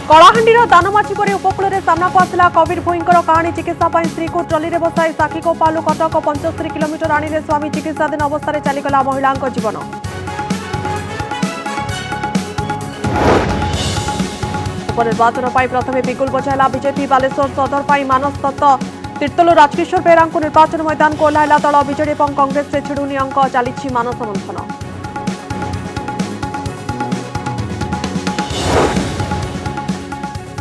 कलाहांडीर दानमाची पर उपकूल में सामना को आसला कबीर भोईंकर कहानी चिकित्सा स्त्री को ट्रली में बसाई साखीगोपालू कटक 75 किलोमीटर आनी स्वामी चिकित्साधीन अवस्था चलीगला महिला जीवन। उपनिर्वाचन प्रथम बिगुल बजाइला बीजेपी बालेश्वर सदर पर मानस दत्त तीर्तोल राजकिशोर बेहरा निर्वाचन मैदान को ओह्लाइला दल बीजेडी और कांग्रेस से छिड़ुनी अंक चली मानस मंथन।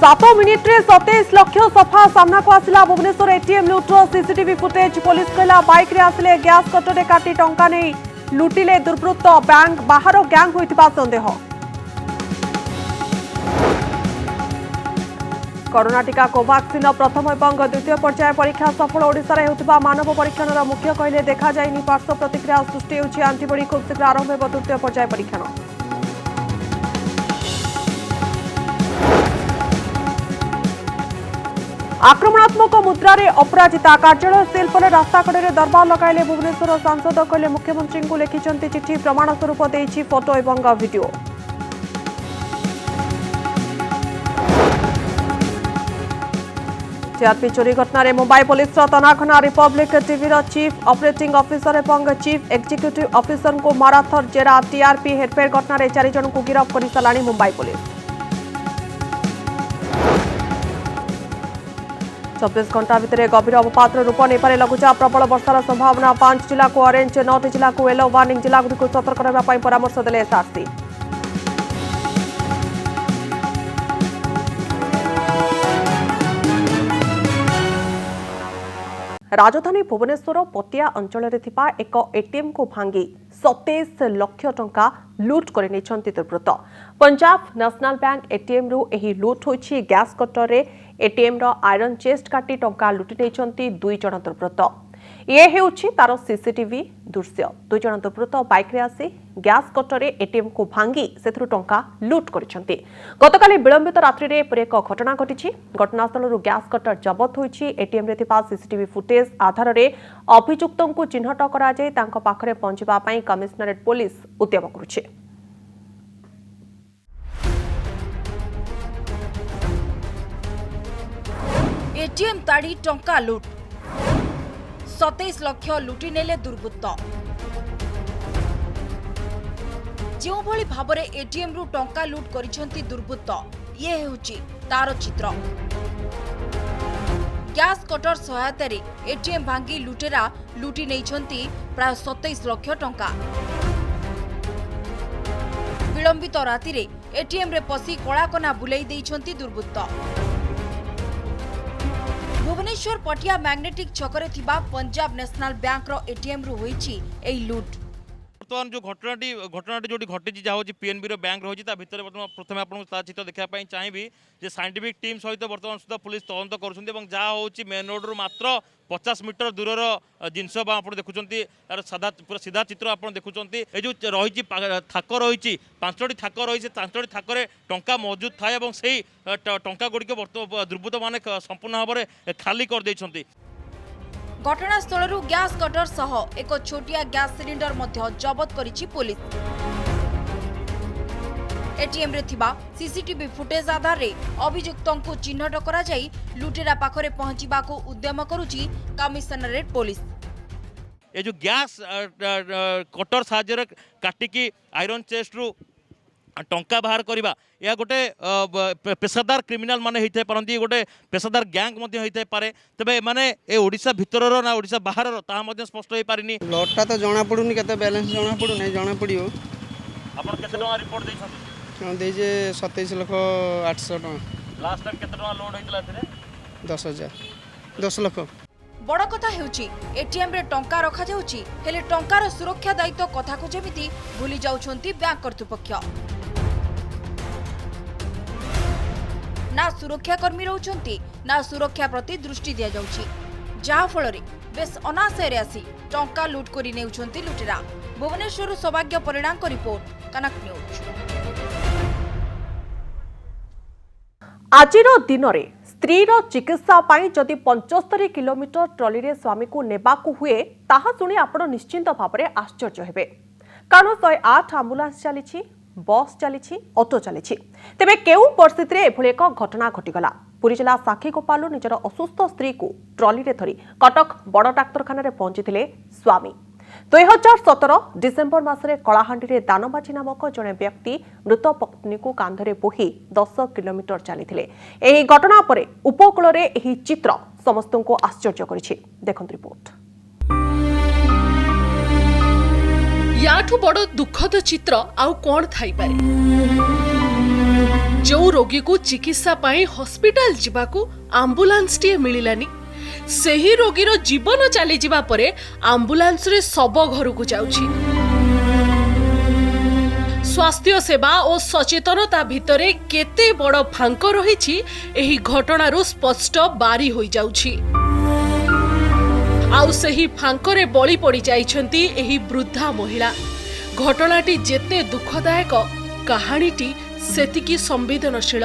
7 मिनिट्रे 27 लाख सफा सामना को आसला भुवनेश्वर एटीएम लुट्र सीसीटीवी फुटेज। पुलिस कहला बाइक रे आसले गैस कटरे काटी टंका नहीं लुटिले दुर्वृत्त बैंक बाहर गैंग होइतिबा संदेह। कोरोना टीका कोवाक्सिन प्रथम और द्वितीय पर्याय परीक्षा सफल। ओडिशा रे होतिबा मानव परीक्षण मुख्य कहले देखा जाइनि पार्श्व प्रतिक्रिया सृष्टि होछि एंटीबॉडी खूब शीघ्र आरंभ होब तृतीय पर्याय परीक्षण। आक्रमणात्मक मुद्रारे अपराजिता कार्यालय सेल पर रास्ता कड़े दरबार लगाइले भुवनेश्वर सांसद कहले मुख्यमंत्री को लिखिछंती चिठी प्रमाण स्वरूप देइछि फोटो एवं वीडियो। टीआरपी चोरी घटना मुंबई पुलिस तनाघना Republic TV chief operating officer और चीफ एक्जिक्यूटिव ऑफिसर को माराथर जेरा। टीआरपी हेरफेर घटना 4 जन को गिरफ्त कर साराणी मुंबई पुलिस। 24 घंटा भितर गभीर अवपात रूप नहीं लघुचाप प्रबल वर्षार संभावना। 5 जिला को ऑरेंज 9 जिला को येलो वार्निंग। जिला गुड़ी सतर्क रहा परामर्श देले एसआरसी। राजधानी भुवनेश्वर पटिया अंचल एक एटीएम को भांगी 27 लाख टंका लुट कर दुर्वृत्त। पंजाब नेशनल बैंक एटीएम रु एही लुट होइछि। गैस कटर रे एटीएम रो आयरन चेस्ट काटी टंका लुटि नेइछंती 2 जण दुर्वृत्त। ये हेउछि तार सीसीटीवी दृश्य। 2 जण दुर्वृत्त बाइक रे आसी गैस कटर रे एटीएम को भांगी सेथरु टंका लुट करिसंती। गतकाली विलंबित रात्रि रे पर एक घटना घटिछि। घटनास्थल रु गैस कटर जबत होइछि। एटीएम रे थिबा सीसीटीवी फुटेज आधार रे अभियुक्तों को चिन्हट करा जाय तांको पाखरे पहुंचबा पई कमिश्नरेट पुलिस उद्यम करुछि। एटीएम ताड़ी टंका लुट 27 लाख लुटि नेले दुर्वृत्त। जो भली भाबरे एटीएम रु टंका लुट करिसंती दुर्वृत्त ये हेउची तार चित्र। गैस कटर सहायता रे एटीएम भांगी लुटेरा लुटि नेइछंती प्राय 27 लाख टंका। विलंबित राति रे एटीएम रे पसी कଳାकନା बुलाई देइछंती दुर्वृत्त। भुवनेश्वर पटिया मैग्नेटिक छकरे थिबा पंजाब नेशनल बैंक रो एटीएम रु होईछि एई लूट। बर्तमान जो घटनाटी जो घटी जहाँ हूँ पीएनबी बैंक रही भितर प्रथम आपको चित्र देखा चाहिए जे साइंटिफिक टीम सहित बर्तमान सुधा पुलिस तदंत कर मेन रोड रु मात्र 50 मीटर दूरर जिनस आप देखुं सादा पूरा सीधा चित्र आप देखुं ये जो रही थाक रही 5टी थाक रही से 5टी थाक टंका मौजूद थाए से टंका गुड़िक दुर्वृत्त मैंने संपूर्ण भाव में खाली कर देइछंती। घटनास्थल गैस कटर सह एक छोटिया गैस सिलिंडर मध्य जबत करिछि पुलिस। एटीएम रे थिबा सीसीटीवी फुटेज आधार रे अभियुक्तों को चिन्हट करा जाई लुटेरा पाखरे पहुंचीबा को उद्यम करुछि कमिश्नरेट पुलिस। ये जो गैस कटर साहाय्य काटिकी आयरन चेस्ट रु टंका बाहर करवा यह गोटे पेशादार क्रिमिनाल माने होते पारती गोटे पेशादार गैंग होते पारे तेबे माने ए ओडिशा भितर ना ओडिशा बाहर ताहा स्पष्ट हो पारिनी। लॉटटा तो जना पड़ुनी केते बैलेंस जना पड़ु नै जना पड़ियो। आपण केते टका रिपोर्ट दैछथि? हम दे जे 27 लाख 800 टका। लास्ट टाइम केते टका लोड होइतला थिरे? 10,000 10 लाख। बड़ कथा हेउची एटीएम रे टंका रखा जाउची हेले टंकार सुरक्षा दायित्व कथा को जेमिति भूली जाउछंती बैंक कर्तृपक्ष। ना सुरक्षाकर्मी रोचंती ना सुरक्षा प्रति दृष्टि दिया जाउची जहा फल रे बेस अनाशय आसी टंका लुट करी नेउछंती लुटेरा। भुवनेश्वर सौभाग्य परिणाम को रिपोर्ट कनक न्यूज। आजिर दिन में स्त्रीर चिकित्सा पाई जदि 75 किलोमीटर ट्रली रे स्वामी को नेबाकू हुए ताहा सुनी आपण निश्चिंत भाव में आश्चर्य हेबे कारण 108 आंबुलांस चली बस चली ऑटो चली तेबे केउ परिस्थिति रे एभली एक घटना घटिगला। पुरी जिला साखीगोपालु निजर असुस्थ स्त्री को ट्रॉली रे धरी कटक बड़ डाक्तरखाना रे पहुंचीथिले स्वामी। 2017 डिसेम्बर मासरे कलाहांडी रे दानबाजी नामक जने व्यक्ति मृत पत्नी को कांधरे बोही 10 किलोमीटर चली। एही घटना परे उपकूल रे एही चित्र समस्तों को आश्चर्य करिछि। देखंत रिपोर्ट। याठू बड़ दुखद चित्र आउ कोन थाई पारे। जो रोगी को चिकित्सा पाई हॉस्पिटल जिबाकू एम्बुलेंस टे मिलिलानी, सेही रोगीर जीवन चली जिबा परे एम्बुलेंस रे सब घर को जाउछि। स्वास्थ्य सेवा और सचेतनता भितरे केते बड़ फांक रहिछि एही घटनारू स्पष्ट बारी होई जाउछि। आउ सही फांकरे बळी पड़ी जाइछंती एही वृद्धा महिला। घटनाटी जेते दुखदायक, कहानीटी सेतिकी संवेदनशील।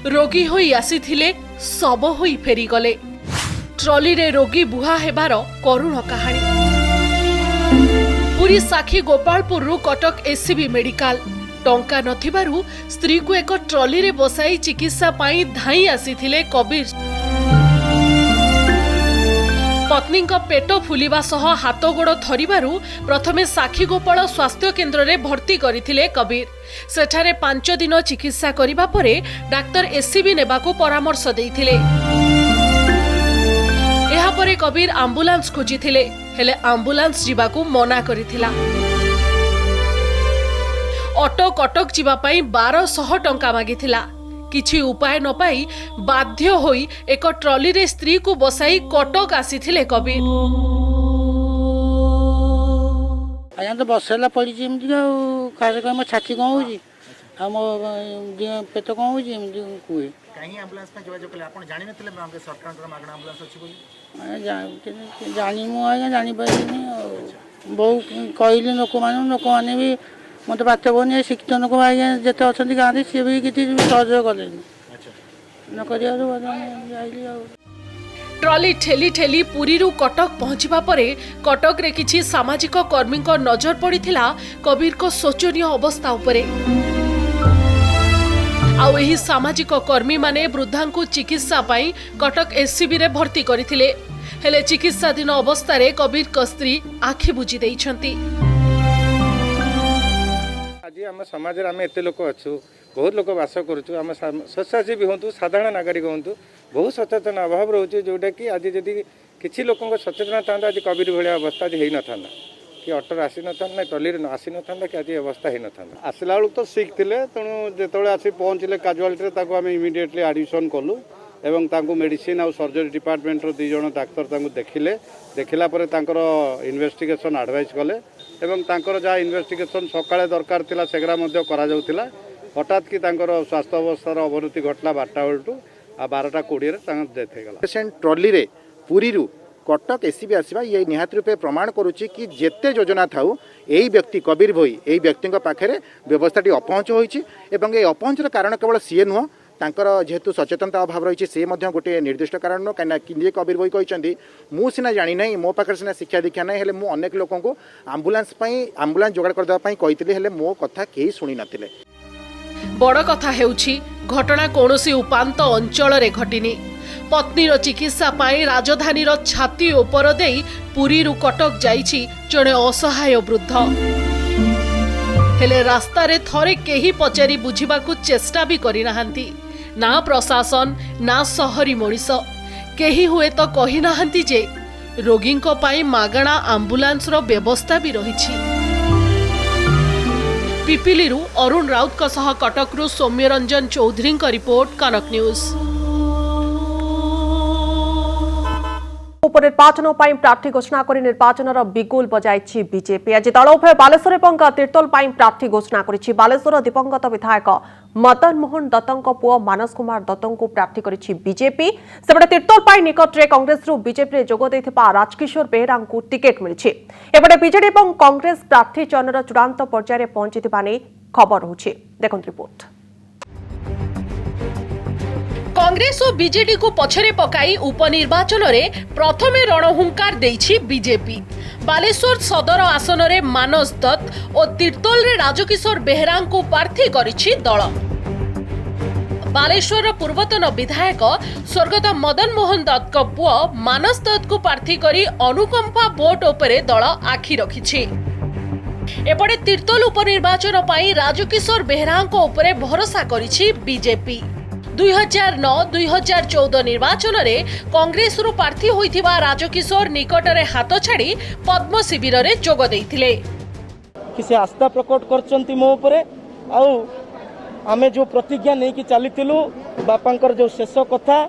रोगी होई आसीथिले, सब होई फेरी गले। ट्रॉली रे रोगी बुहा हेबार करुण कहानी। पुरी साखी गोपालपुरु कटक एससीबी मेडिकल टंका नथिबारु स्त्री को एक ट्रॉली रे बसाई चिकित्सा पाई धाई आसीथिले कबीर। पत्नी पेट फुलिबा सह हाथ गोड़ थरिबारु प्रथमे साखीगोपाल स्वास्थ्य केन्द्र रे भर्ती करथिले कबीर। सेठारे 5 दिन चिकित्सा करिबा परे डाक्टर एससीबी नेबाकू परामर्श देइथिले। एहा परे कबीर एम्बुलेंस खोजिथिले, हेले एम्बुलेंस जिबाकू मना करिथिला। ऑटो कटक जिबा पई 1200 टंका मागिथिला। किछि उपाय न पाई बाध्य होई एक ट्रॉली रे स्त्री को बसाई कटक आसीथिले कबीर। आया तो बसला पड़ी जेमती खास कर मो छाती कौन होजी आ मो पेट कौन होजी एमती कुए कहीं एम्बुलेंस में जोगाजोग कले आपण जानि नथिले हमके सरकार द्वारा मागणा एम्बुलेंस अछि बोली जानी मु आया जानि पाइनी बहु कहले लोक माने भी मत बात बोनी शिक्षण लोक आया जते अछंती गां रे से भी किछि सहयोग कले न करियारो जाइली आ। ट्रॉली ठेली ठेली पुरी रु कटक पहुंचबा परे कटक रे किछि सामाजिक कर्मी को नजर पड़िथिला कबीर को शोचनीय अवस्था उपरे। आउ एही सामाजिक कर्मी माने वृद्धा को चिकित्सा पाई कटक एससीबी रे भर्ती करथिले, हेले चिकित्साधीन अवस्था रे कबीर को स्त्री आखि बुझी देइछंती। आज आम समाज आम एत लोक अच्छु, बहुत लोक बास करुचु, आम स्वच्छासेवी हूँ, साधारण नागरिक हूँ, बहुत सचेतन अभाव रोचे जोटा कि आज जदि किसी लोक सचेतन था आज कबीर भाया अवस्था आज हो था कि ऑटो आसी ना ट्रॉली आसी ना कि आज अवस्था हो था। आसला बेलू तो सिक थे तेणु जो आसी पहुँचले काजुआलिटी आम इमिडिएटली एडमिशन कलु एवं तांको मेडिसिन आउ सर्जरी डिपार्टमेंटर 2 जण डाक्तर तांको देखिला परे तांकर इन्वेस्टिगेशन एडवाइस कले एवं तांकर जहाँ इन्वेस्टिगेशन सकाळे दरकार थिला सेगरा मध्य करा जाउथिला। हठात कि तांकर स्वास्थ्य अवस्थार अवनति घटला 12टा बेलू आ 12:20 रे तांकर डेथ हो गला। पेशेंट ट्रॉली रे पुरी रु कटक एससीबी आसीबा ये निहात रूपे प्रमाण करुछि कि जेते योजना थाउ एई व्यक्ति कबीर भोई एई व्यक्ति पाखरे व्यवस्थाटी अपहुंच होईछि एवं ए अपहुंचर कारण केवल सीए नुह तांकर जेहेतु सचेतनता अभाव रही से गोटे निर्दिष्ट कारण नुह कहीं कबीर भाई कहते मु सीना जानी ना मो पाखे सीना शिक्षा दीक्षा ना हेले मु अनेक लोक आम्बुलांस जोगाड़ करदेवाई कही मो कथा कहीं शुणी नथिले। बड़ कथा हेउछि घटना कोनोसी उपांत अंचल रे घटिनी। पत्नीर चिकित्सा पाई राजधानीर छाती उपर देई पुरी रु कटक जाइछि जणे असहाय वृद्ध। हेले रास्ता रे थरे केही पचारि बुझिबाकू चेष्टा भी करि नाहंती। ना प्रशासन ना सहरी मनीष केही हुए तो कही नाहंती जे रोगी पाई मागणा आम्बुलांस रो व्यवस्था भी रहिछि। पिपिलीरू अरुण राउत का सह कटकरू सौम्यरंजन चौधरी का रिपोर्ट, कनक न्यूज। उपनिर्वाचन प्रार्थी घोषणा कर निर्वाचन बिगुल बजाई बीजेपी। आज दल उभय बालेश्वर और तीर्तोल प्रार्थी घोषणा कर बालेश्वर दिवंगत विधायक मदन मोहन दत्तों पुओ मानस कुमार दत्तों को प्रार्थी कर बीजेपी। सेपटे तीर्तोल निकट में कांग्रेस बीजेपी में जोग देथिबा राजकिशोर बेहेरा को टिकेट मिली। एपटे बीजेडी और कांग्रेस प्रार्थी चयनर चूड़ांत पर्यायर पहुंची खबर होछि। देखंत रिपोर्ट। कांग्रेस और बीजेडी को पछरे पकाई उपनिर्वाचन में प्रथमे रणहुंकार देइछि बीजेपी। बालेश्वर सदर आसन में मानस दत्त और तीर्तोल रे राजकिशोर बेहरा को प्रार्थी करिछि दल। बालेश्वर पूर्वतन विधायक स्वर्गत मदन मोहन दत्त को पुआ मानस दत्त को प्रार्थी करी अनुकंपा वोट उपरे दल आखि रखिछि। एपटे तीर्तोल उपनिर्वाचन पाई राजकिशोर बेहरा उपरे भरोसा करिछि बीजेपी। 2009-2014 निर्वाचन में कांग्रेस रु प्रार्थी होइथिबा राजकिशोर निकटरे हाथ छाड़ी पद्म शिविर रे जोग देइथिले। किसी आस्था प्रकट करचंती मो उपरे आउ आमे जो प्रतिज्ञा नहीं कि चलीलु बापांकर जो शेष कथा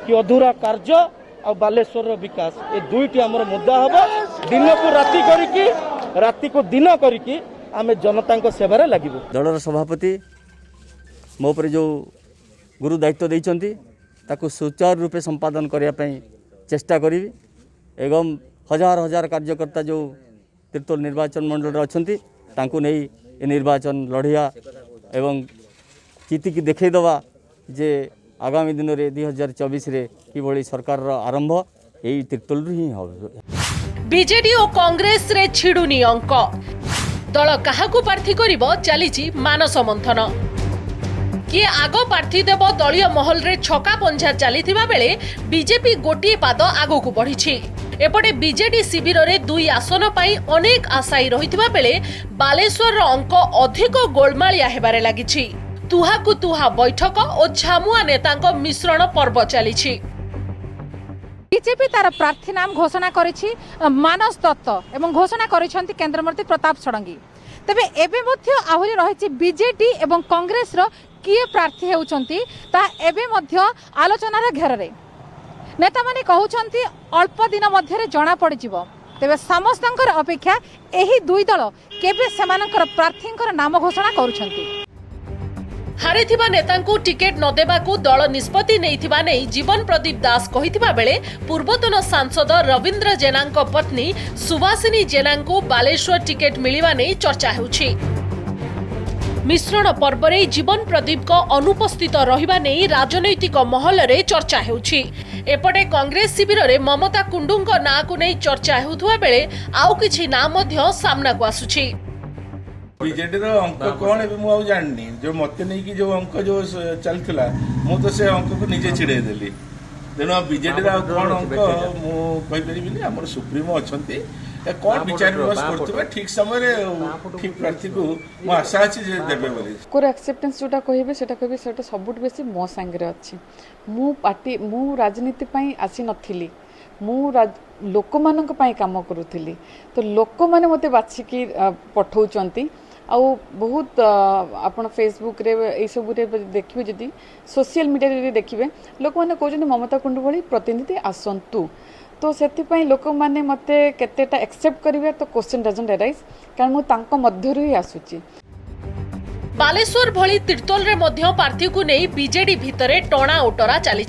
कि अधूरा कार्य आ बालेश्वर विकास ये दुईटी आमर मुद्दा हम दिन को राति करिकी राति को दिन करिकी आमे जनता सेवार लगिबु। दलर सभापति मो पर जो गुरु दायित्व देइचंती ताकू सुचारू रूपे संपादन करिया पई चेष्टा करी एवं हजार हजार कार्यकर्ता जो तीर्तोल निर्वाचन मंडल अछंती तांकू नै ए निर्वाचन लढ़िया एवं चितिकी देखैदवा जे आगामी दिन में 2024 रे किभली सरकार आरंभ यही तीर्तोल ही हो। बीजेडी और कांग्रेस रे छिडुनी अंक दल काहाकू प्रार्थी करिवो चलीछि मानस मंथन। किए आग प्रार्थी देव दलीय महल रे छका पंझा चलीथिबा बेले बीजेपी गोटिए पाद आगकू बढ़िछि। एपटे बीजेडी शिविर रे 2 आसन पाई अनेक आशायी रहिथिबा बेले बालेश्वर अंक अधिक गोलमालिया हेबारे लागिछि। तुहाकू तुहा बैठक और झामुआ नेतांक मिश्रण पर्व चलीछि। बीजेपी तार प्रार्थी नाम घोषणा करिछि मानस दत्त एवं घोषणा करिसंती केंद्र मंत्री प्रताप षडंगी। तबे एबे मध्य आहुरी रहिछि बीजेडी एवं कांग्रेस रो किए प्रार्थी हेउचंती ता एबे मध्य आलोचनार घेर रे नेता माने कहउचंती अल्प दिन मध्य रे जणा पड़ि जिवो। तेबे समस्तंकर अपेक्षा एही दुई दल केबे सेमानकर प्रार्थींकर नाम घोषणा करूछंती। हारिथिबा नेतांकू टिकेट न देबाकू दल निष्पत्ति नेइथिबा नै जीवन प्रदीप दास कहिथिबा बेले पूर्वतन सांसद रविंद्र जेनांक पत्नी सुवासिनी जेनांकू बालेश्वर टिकेट मिलिबा नै चर्चा हेउछि। मिश्रण पर्व रे जीवन प्रदीप को अनुपस्थित रहिबा नै राजनैतिक महल रे चर्चा हेउछि। एपटे कांग्रेस शिविर रे ममता कुंडूंक ना को नै चर्चा हेउथुवा बेले आउ किछि नाम मध्य सामना को आसुछि। बीजेडी अंक कौन है मुझे जाननी जो मत नहीं कि जो अंक जो चलता मु तो से अंक को निजे छिड़े देली तेणु बीजेडी कौन अंक मुझे आम सुप्रीमो अच्छा कौन विचार विमर्श करते ठीक समय ठीक प्रार्थी को मुझे आशा अच्छी देवे बोली एक्सेप्टेंस जोटा कहे सब बेसी मो सांगे अच्छी मु पार्टी मु राजनीति आसी नथिली मु लोक मानक पई काम करूथली तो लोक माने मते बाछिकी पठाउचंती आउ बहुत आपण फेसबुक रे ए सब रे देखिबे जदी सोशल मीडिया रे देखिबे लोक माने कहउचंती ममता कुंडू भली प्रतिनिधि आसंतु तो सेति पई लोक माने मते केतेटा एक्सेप्ट करिवे तो क्वेश्चन डजंट अराइज कारण मु तांको मध्यरु ही आसुची। बालेश्वर भली तीर्तोल रे मध्य प्रार्थी को नहीं बीजेडी भितरे टणा उटरा चली।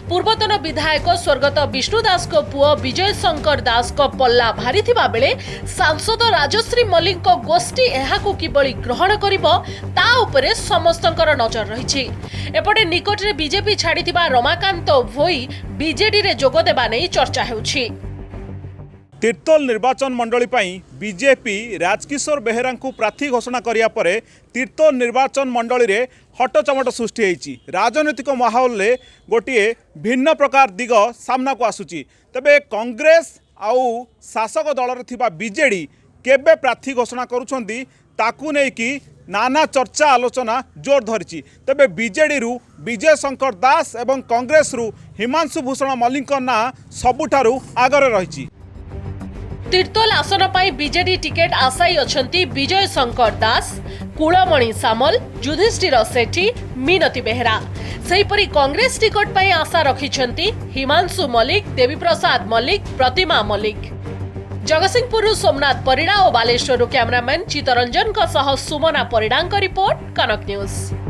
पूर्वतन विधायक स्वर्गत विष्णु दास को पुओ विजय शंकर दास को पल्ला भारी थिबा बेले सांसद राजश्री मल्लिक को गोष्ठी एहाकू किबळी ग्रहण करिवो ता उपरे समस्तंकर नजर रहिछि। एपटे निकट रे बीजेपी छाड़ीथिबा रमाकांत भोई बीजेडी रे जोग देबा नै चर्चा हेउछि। तीर्तोल निर्वाचन मंडली बीजेपी राजकिशोर बेहरा को प्रार्थी घोषणा करिया परे तीर्तोल निर्वाचन मंडली रे हटचमट सृष्टि होईछि। राजनैतिक माहौल रे गोटिए भिन्न प्रकार दिग सामना को आसुची। तबे कांग्रेस आउ शासक दल रे थिबा बीजेडी केबे प्रार्थी घोषणा करूछंती ताकू नै कि नाना चर्चा आलोचना जोर धरिछि। तबे बीजेडी रु विजय शंकर दास एवं कांग्रेस रु हिमांशु भूषण मल्लिक ना सबुठारु आगरे रहिछि। तीर्तोल आसन पाई बीजेडी टिकेट आशायी अछंती विजय शंकर दास, कुलमणि सामल, युधिष्ठिर सेठी, मिनती बेहरा। सेहीपरि कांग्रेस टिकट पाई आशा रखिछंती हिमांशु मल्लिक, देवी प्रसाद मल्लिक, प्रतिमा मल्लिक। जगतसिंहपुर सोमनाथ परिड़ा और बालेश्वर कैमरामैन चितरंजन सह सुमना परिड़ा रिपोर्ट, कनक न्यूज।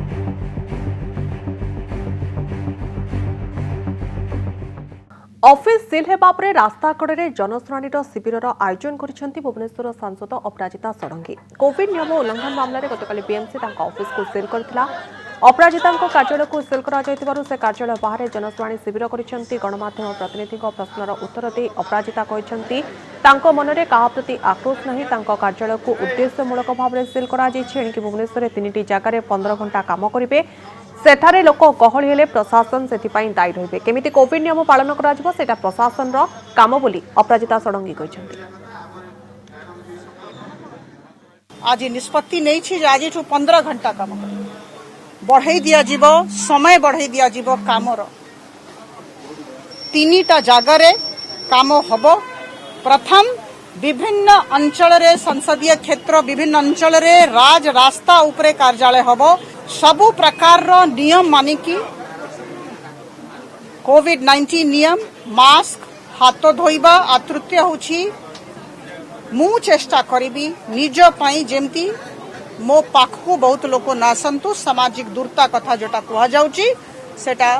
ऑफिस सिल हेबा परे रास्ता कड़े जनशुणाणीर शिविर आयोजन करिसेंती भुवनेश्वर सांसद अपराजिता षडंगी। कोविड नियम उल्लंघन मामलें गतकाली बीएमसी ऑफिस को सिल करथिला। अपराजिता कार्यालय को सिल कर से कार्यालय बाहर जनशुणी शिविर कर गणमाध्यम प्रतिनिधि प्रश्नर उत्तर दे अपराजिता कहते मनरे क्या प्रति आक्रोश नहीं कार्यालय को उद्देश्यमूलक भाव में सिल कर भुवनेश्वर 3टी जगार 15 घंटा काम करेंगे सेठारे लोक गहली हेले प्रशासन से दायी रहिबे केमिति कोविड नियम पालन कराजिबो सेटा प्रशासन रो काम बोली अपराजिता षडंगी कहछन्ती। आज निष्पत्ति नहीं छी आज 15 घंटा काम बढ़ाई दिया जीवो समय बढ़ाई दिया जीवो कामर 3टा जगार काम हबो। प्रथम विभिन्न अंचल रे संसदीय क्षेत्र विभिन्न अंचल रे राज रास्ता उपरे कार्यालय हबो। सबु प्रकार रो नियम मानिकी कोविड-19 नियम मास्क हाथ धोइबा आतृत्य होछि मु चेष्टा करिबी निज पई जेमती मो पाखु बहुत लोक नासंतु सामाजिक दूरता कथा जोटा कुहा जाउची सेटा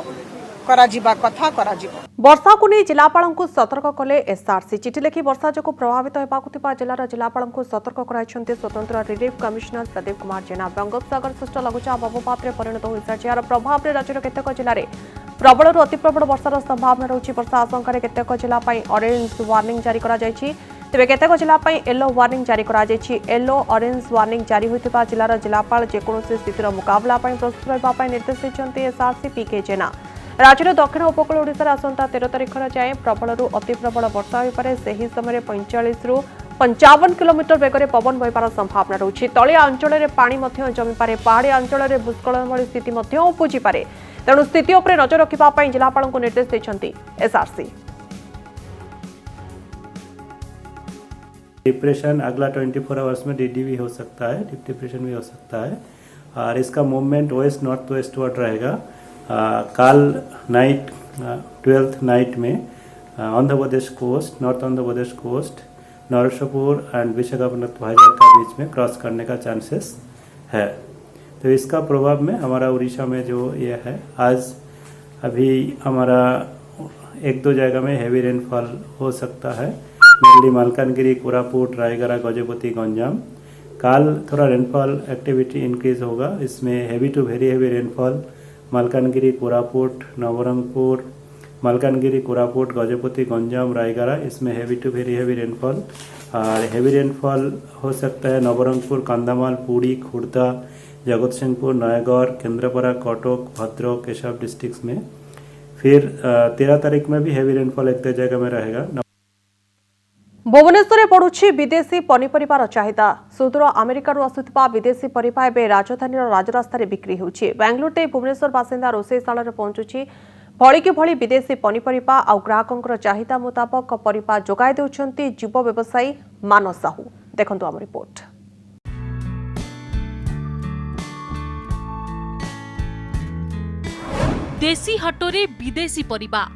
करा जिबा कथा करा जिबो। वर्षा को नहीं जिलापाल को सतर्क कले एसआरसी चिठी लिखि वर्षा जो प्रभावित होगा जिलार जिलापाल को सतर्क कराइछन्ते स्वतंत्र रिलीफ कमिशनर प्रदीप कुमार जेना। बंगोपसागर सृष्ट लघुचाप अवपात में परिणत हो सारी यार प्रभाव में राज्यर केतेक जिले में प्रबल अति प्रबल वर्षार संभावना रही। वर्षा आशंका केतेक जिला ऑरेंज वार्निंग जारी करा जायछि तेबे केतेक जिला येलो वार्निंग जारी करा जायछि। येलो ऑरेंज वार्निंग जारी होइतिबा जिलार जिलापाल जेकोसी स्थितिर मुकाबला प्रस्तुत रहिबा निर्देश दैछन्ते एसआरसी पीके जेना। राज्यर दक्षिण उपकूल ओडिशा आसंता 13 तारिख जाए प्रबल अति प्रबल वर्षा होइपारे सेही समय 45 रु 55 किलोमीटर वेगर पवन बहिबार संभावना रही। तलिया अंचल में पानी जमीपे पहाड़िया अंचल में भूस्खलन भली स्थिति उपजिपे तेणु स्थिति उपर नजर रखा जिलापाल को निर्देश देछन्ती एसआरसी। डिप्रेशन अगला 24 आवर्स में डीडी भी हो सकता है, डीप डिप्रेशन भी हो सकता है और इसका movement west north west ward रहेगा। कल नाइट 12th नाइट में Andhra Pradesh coast north Andhra Pradesh coast Narasapur and Visakhapatnam Vizag का बीच में क्रॉस करने का चांसेस है। तो इसका प्रभाव में हमारा उड़ीसा में जो ये है आज अभी हमारा 1-2 जगह में हैवी रेनफॉल हो सकता है, मेनली मालकानगिरी कोरापुट रायगढ़ गजपति गंजाम। कल थोड़ा रेनफॉल एक्टिविटी इंक्रीज होगा, इसमें heavy to very heavy rainfall Malkangiri Koraput Nabarangpur Malkangiri Koraput Gajapati Ganjam Rayagada, इसमें heavy to very heavy rainfall और हैवी रेनफॉल हो सकता है नवरंगपुर कंधामाल पुरी खुर्दा जगतसिंहपुर नयगढ़ केंद्रापड़ा कटक भद्रक ये सब डिस्ट्रिक्ट्स में। फिर 13 तारीख में भी हैवी रेनफॉल 1-2 जगह में रहेगा। भुवनेश्वर बढ़ुछि विदेशी पनीपरिबार चाहिदा। सुदूर अमेरिकार आसुथिबा विदेशी परिबा एबे राजधानी राजरास्तार बिक्री होछि। बेंगलुरु ते भुवनेश्वर बासिंदा रोषेशाला पहुंचुछि भलिकी भली विदेशी पनीपरिबा आ ग्राहकंकर चाहिदा मुताबक परिबा जोगाई देउछन्ति युव व्यवसायी मानस साहू। देखंतु हम रिपोर्ट। देशी हाटोरे विदेशी परिबा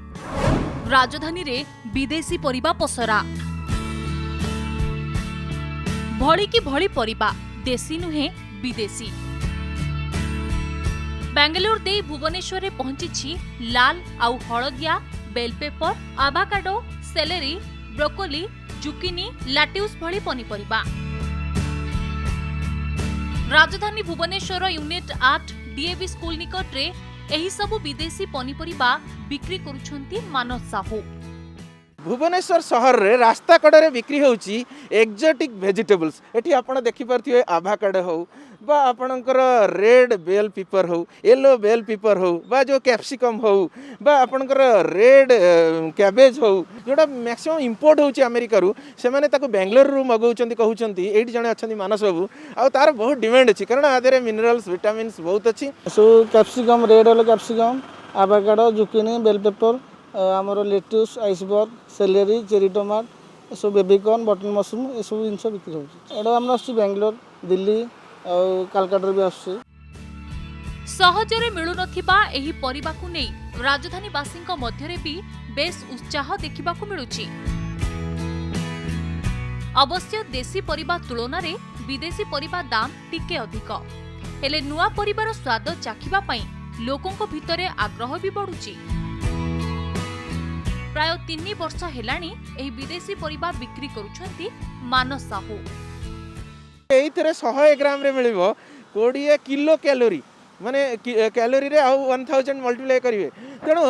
राजधानी रे विदेशी परिबा पसरा भलिकी भली परिबा देशी नुहे विदेशी। बेंगलुरु दे भुवनेश्वर रे पहुंची लाल आउ हलदिया bell pepper avocado celery broccoli zucchini lettuce भली पनीपरिबा। राजधानी भुवनेश्वर यूनिट 8 डीएवी स्कूल निकट रे एही सबु विदेशी पनीपरिबा बिक्री करुछंती मानस साहू। भुवनेश्वर सहर रे रास्ता कड़े बिक्री होची एक्जोटिक वेजिटेबल्स। एठी आपण देखि परथिए आवाकाडो हो बा आपणकर रेड बेल पेपर हो येलो बेल पेपर हो बा जो कैप्सिकम हो बा आपणकर रेड कैबेज हो जोटा मैक्सिमम इंपोर्ट होची अमेरिका रु से माने ताको बेंगलोर रु मगौचंती कहउचंती। एठी जणे अछंती मानस बाबू आ तार बहुत डिमांड अछि कारण आदेरे मिनरल्स विटामिन्स बहुत अछि। सो कैप्सिकम रेड वाला capsicum avocado zucchini bell pepper आमर lettuce iceberg celery cherry tomato सब बेबीकॉर्न बटन मशरूम ये सब जिन बिक्री होता है। बेंगलोर दिल्ली और कलकत्ता भी आसुछि। सहजरे मिलु नथिबा एही परिबाकु नै राजधानी वासींक मध्यरे भी बेस उत्साह देखिबाकु मिलुछि। अवश्य देशी परिबा तुलना रे विदेशी परिबा दाम टिके अधिक हेले नुआ परिबार स्वाद चाखिबा पई लोकंक भितरे आग्रह भी बढ़ुछि। प्राय 3 वर्ष हेलाणी एही विदेशी परिबा बिक्री करुछंती मानस साहू। एइथरे 100 ग्राम रे मिलिबो 20 किलो कैलोरी माने कैलोरी रे आउ 1000 मल्टीप्लाई करेंगे तेणु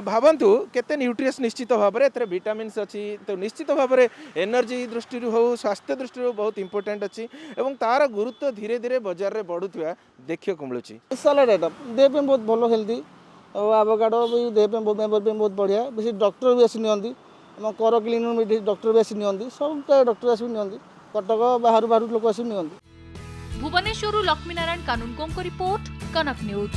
भावतु केते न्यूट्रियस निश्चित भाव में एथरे विटामिन्स अच्छी तो निश्चित भाव में एनर्जी दृष्टि हो स्वास्थ्य दृष्टि बहुत इंपोर्टेंट अच्छी एवं तार गुरुत्व धीरे धीरे बाजार में बढ़ुवा देखिए को मिलूँ। सलाड आइटम देह पे बहुत भल हेल्दी और आቮकाडो भी देह पे मेम्बर पे बहुत बढ़िया बेसी डॉक्टर भी आसी नियंती कर क्लिनिक डॉक्टर भी आसी नियंती सब प्राय डॉक्टर आसी नियंती कटक बाहर बाहर लोक आसी नियंती। भुवनेश्वर लक्ष्मीनारायण कानूनकों रिपोर्ट कनक न्यूज।